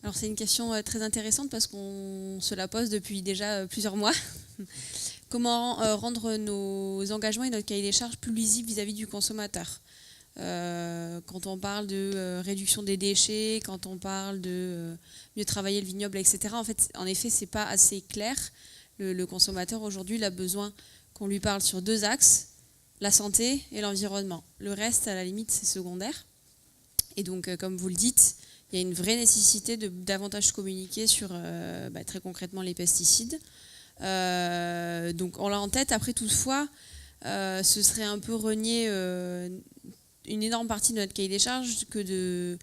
Alors c'est une question très intéressante parce qu'on se la pose depuis déjà plusieurs mois. Comment rendre nos engagements et notre cahier des charges plus lisibles vis-à-vis du consommateur ? Quand on parle de réduction des déchets, quand on parle de mieux travailler le vignoble, etc. En effet, c'est pas assez clair. Le consommateur aujourd'hui, il a besoin qu'on lui parle sur deux axes, la santé et l'environnement. Le reste, à la limite, c'est secondaire. Et donc, comme vous le dites, il y a une vraie nécessité de davantage communiquer sur, très concrètement, les pesticides. Donc, on l'a en tête. Après, toutefois, ce serait un peu renier une énorme partie de notre cahier des charges que de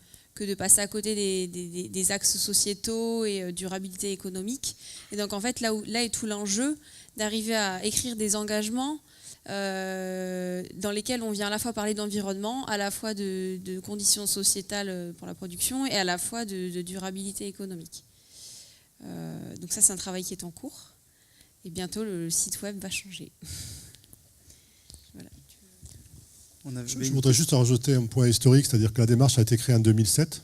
passer à côté des axes sociétaux et durabilité économique. Et donc, en fait, là est tout l'enjeu d'arriver à écrire des engagements dans lesquels on vient à la fois parler d'environnement, à la fois de conditions sociétales pour la production et à la fois de durabilité économique. Donc ça, c'est un travail qui est en cours. Et bientôt, le site web va changer. Voilà. Je voudrais juste rajouter un point historique, c'est-à-dire que la démarche a été créée en 2007,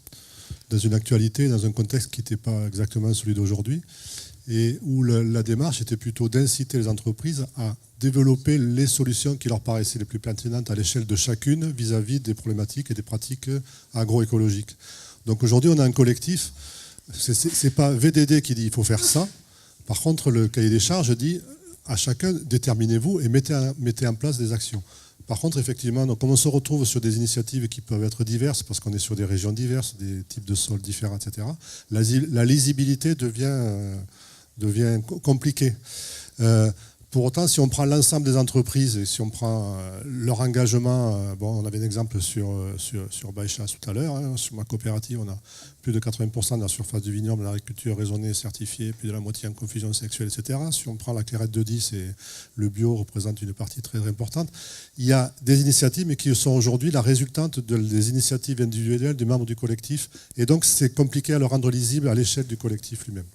dans une actualité, dans un contexte qui n'était pas exactement celui d'aujourd'hui, et où la démarche était plutôt d'inciter les entreprises à développer les solutions qui leur paraissaient les plus pertinentes à l'échelle de chacune vis-à-vis des problématiques et des pratiques agroécologiques. Donc aujourd'hui, on a un collectif, c'est pas VDD qui dit il faut faire ça. Par contre, le cahier des charges dit à chacun, déterminez-vous et mettez en place des actions. Par contre, effectivement, donc, comme on se retrouve sur des initiatives qui peuvent être diverses, parce qu'on est sur des régions diverses, des types de sols différents, etc., la lisibilité devient compliquée. Pour autant, si on prend l'ensemble des entreprises et si on prend leur engagement, on avait un exemple sur Baïcha tout à l'heure, hein, sur ma coopérative, on a plus de 80% de la surface du vignoble en agriculture raisonnée et certifiée, plus de la moitié en confusion sexuelle, etc. Si on prend la Clairette de 10 et le bio représente une partie très importante, il y a des initiatives, mais qui sont aujourd'hui la résultante des initiatives individuelles des membres du collectif. Et donc, c'est compliqué à le rendre lisible à l'échelle du collectif lui-même.